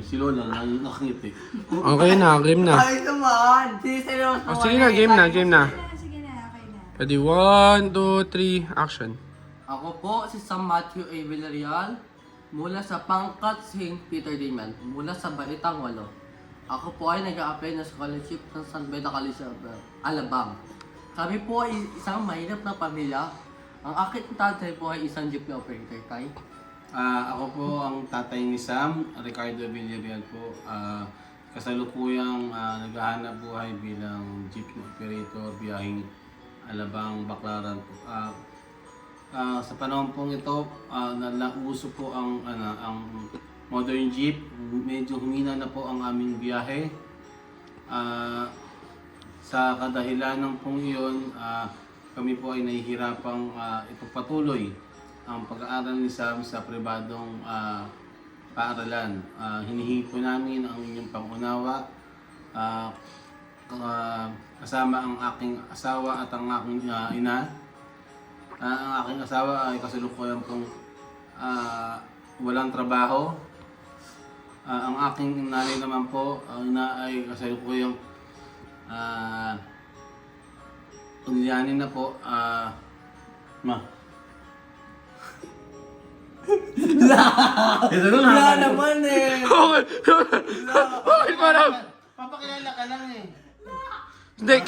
Si Lola nakangiti. Okay na, game na. Ay naman! Seryoso. Oh, sige na, game na, game na. Sige na, okay na. Ready, 1, 2, 3, action. Ako po si Sam Matthew A. Villarreal mula sa Pangkat St. Peter Damian mula sa Baitang 8. Ako po ay nag-a-apply na scholarship ng San Beda College, Alabang. Kami po ay isang mahirap na pamilya. Ang aking tatay po ay isang jeepney operator, tay. Ako po ang tatay ni Sam, Ricardo Villarreal po. Kasalukuyang naghahanap buhay bilang jeepney operator, biyaheng Alabang, Baclaran po. Sa panahon pong ito, nauso po ang modern jeep. Medyo humina na po ang aming biyahe. Sa kadahilan pong iyon, kami po ay nahihirapang ipagpatuloy ang pag-aaral ni Sam sa pribadong paaralan. Hinihingi po namin ang inyong pangunawa kasama ang aking asawa at ang aking ina. Ang aking asawa ay kasalukuyan pong walang trabaho. Ang aking nanay naman po, ang ina ay kasalukuyang ulyanin na po. Ma. Ito na Wala naman eh! Okay, parang. Papakilala ka lang eh. Hindi,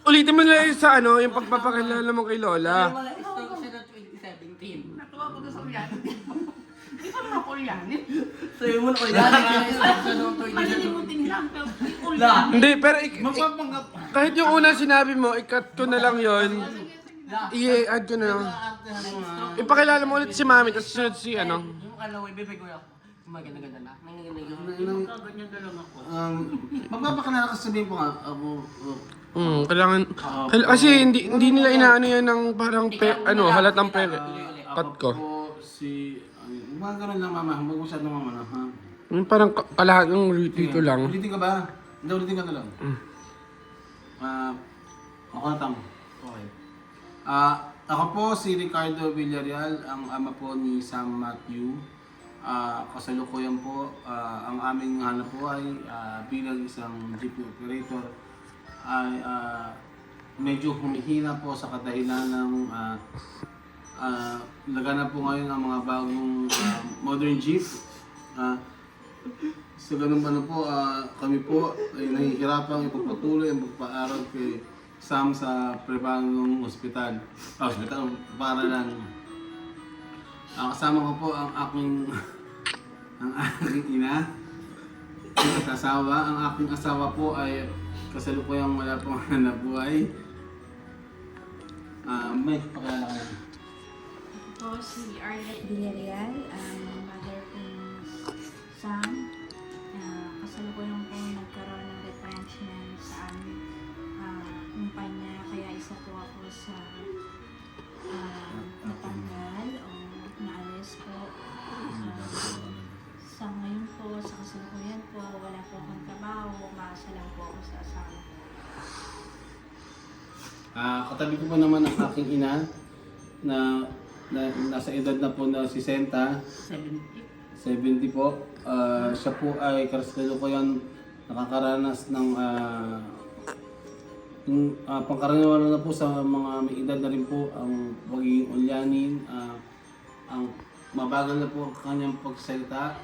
ulitin mo na yung sa yung pagpapakilala mo kay Lola. Wala, ito siya na 2017. Natuwa ko doon sa uyan. Hindi pa naman ako uyan. Sabi mo na ko yan, siya noong Malilimutin lang. Pero La! Hindi, pero Magpapanggap. kahit yung una sinabi mo, i-cut ko na lang yon. I-add ko na lang. Ipakilala mo ulit si Mami, tapos sunod si Yung ibibig ko yan. Maganda-ganda na. Ganyan na lang ako. Magpapakilala ka, sabihin po nga. Kailangan. Kasi hindi nila inaano yan ng parang halatang pere. Cut ko. Po si... Mga ganun lang mama, huwag masyadong mama na ha. Yung parang kalahat ng dito lang. Ulitin ka ba? Hindi, ulitin ka na lang. Ako na tama. Okay. Ako po si Ricardo Villarreal, ang ama po ni Sam Matthew. Kasalukuyan po, ang aming hanap buhay bilang isang jeepney operator ay medyo humihina po sa kadahilan ng laganap po ngayon ang mga bagong modern jeep. So ganun ba na po, kami po ay nahihirapang ipagpatuloy ang pagpaaral kay Sam sa pribadong ospital. Para lang. Kasama ko po ang aking ina at asawa. Ang aking asawa po ay kasalukuyang wala pong hanap buhay. May pakilala ka na. Ako si Arlette Villarreal, mother ko Sam. Kasalukuyan po nagkaroon ng retrenchment sa aming kumpanya, kaya isa po ako sa natanggal o naalis po. Sa ngayon po, sa kasalukuyan po, wala po akong trabaho, umaasa lang po ako sa asawa ko. Katabi ko po naman ang aking ina na nasa edad na po na 60, 70 po. Siya po ay kasalukuyan nakakaranas ng pangkaraniwan na po sa mga may edad na rin po ang pagiging ulyanin, ang mabagal na po ang kanyang pagsalita.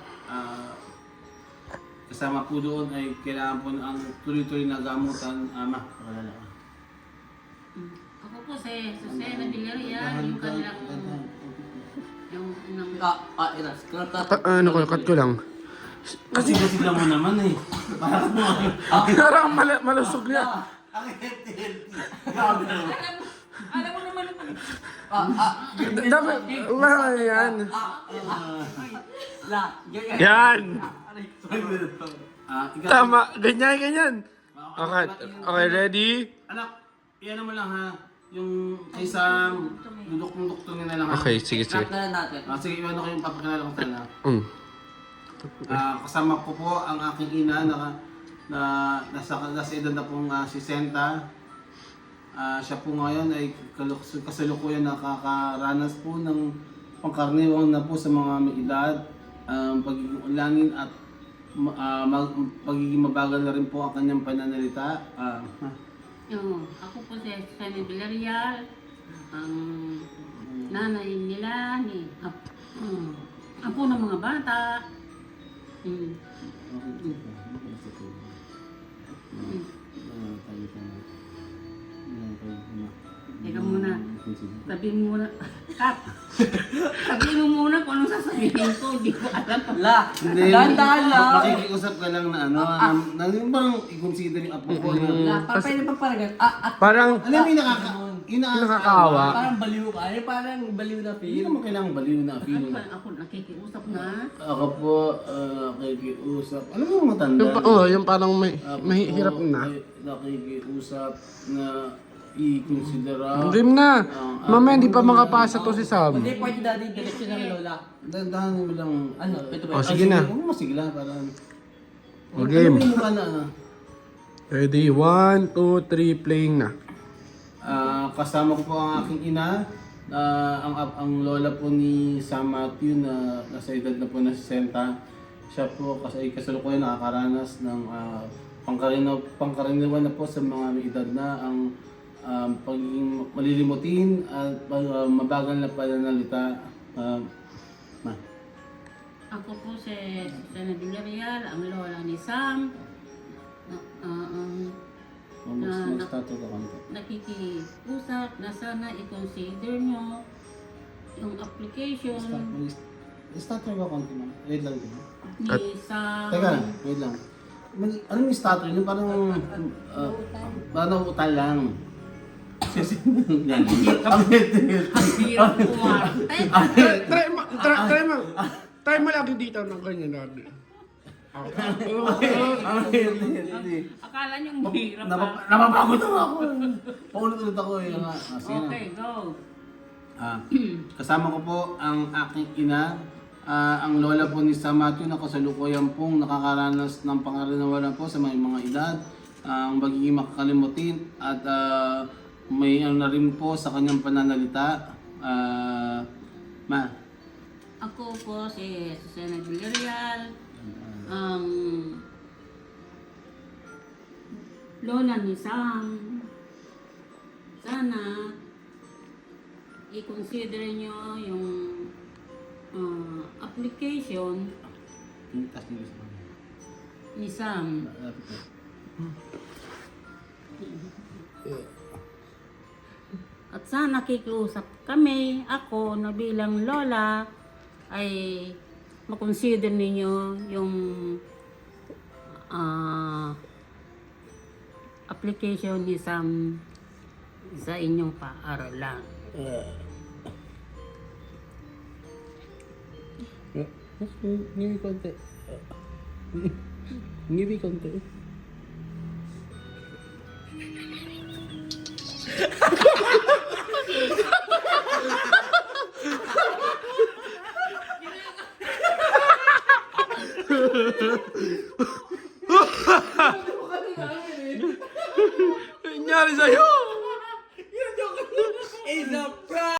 Kasama po doon ay kailangan po ang tuloy-tuloy na gamutan. Pakalala ka. Ako po si Susana Villarreal, yung kanilang yung Cut ko lang. Kasi lang mo naman eh. Parang malusog niya. Alam mo naman Dapat, yan. La! Yan! Ikaw, Tama, ganyan. Okay, ready? anak, iyan mo lang ha. Yung kaysa dudok-dukto na lang ha. Okay, sige. Start na lang natin. Sige, iwan ko yung papakilala ko sana. Mm. Kasama ko po ang aking ina na nasa edad na pong 60. Siya po ngayon ay kasalukuyan nakakaranas po ng pangkaraniwang na po sa mga may edad. pagiging ulangin at pagiging mabagal na rin po ang kanyang pananalita. Ako po si Susana Villarreal, ang nanay nila ni apo ng mga bata. Teka muna. Sabihin mo muna. Kat! Sabihin mo muna kung anong sasabihin ko. Hindi ko alam. La! Hindi, Dahan-dahan lang! makikiusap ka lang na ano, na yung parang i-consider yung apo ko na. La, pwede pa parang Parang Alam mo yung nakakaawa. parang baliw ka. Ay, parang baliw na Hindi feel. naman kailangan baliw na feeling. Ako nakikiusap na. Ako po, nakikiusap. Alam mo yung matanda? Yung parang mahihirap na. Nakikiusap na i-considera. Game na. Mamaya hindi pa makapasa to si Sam. Hindi, pwede daddy, direksyon ng lola. Dandahan mo lang. Ano, ito ba? O, sige na. Huwag mo sige lang. Parang... O, game. Ano yung mukha na ano? Ready? 1, 2, 3, playing na. Kasama ko po ang aking ina. Ang lola po ni Sam Matthew na nasa edad na po na 60. Siya po kasi kasalukuyan nakakaranas ng pangkaraniwan na po sa mga may edad na ang pagiging malilimutin at mabagal na pananalita. Ako po si Susana Villarreal, ang lola ni Sam. Mag-stato ka konti. Nakikiusap na sana i-consider nyo yung application Stato ka konti man. Wait lang din. ni Sam. Teka, wait lang. Ano yung stato? Yung parang utal lang. Yan. Ang hirap kumarte. Try mo lagi dito ng ganyan lagi. Akala nyo mahirap pa. Napapagod ako. Paulit-ulit ako eh. Sige na. Okay, go. Kasama ko po ang aking ina, ang lola po ni Sam Matthew na kasalukuyan pong nakakaranas ng pangaranawalan po sa mga edad, ang magiging makakalimutin at may ano na rin po sa kanyang pananalita. Ako po si Susana Villarreal, ang lola ni Sam. Sana i-consider nyo yung application ni Sam. At sana nakikiusap kami, ako na bilang lola, ay makonsider ninyo yung application ni Sam sa inyong paaralan. Ngiwi konti. Ngiwi konti. Nangyari sa'yo?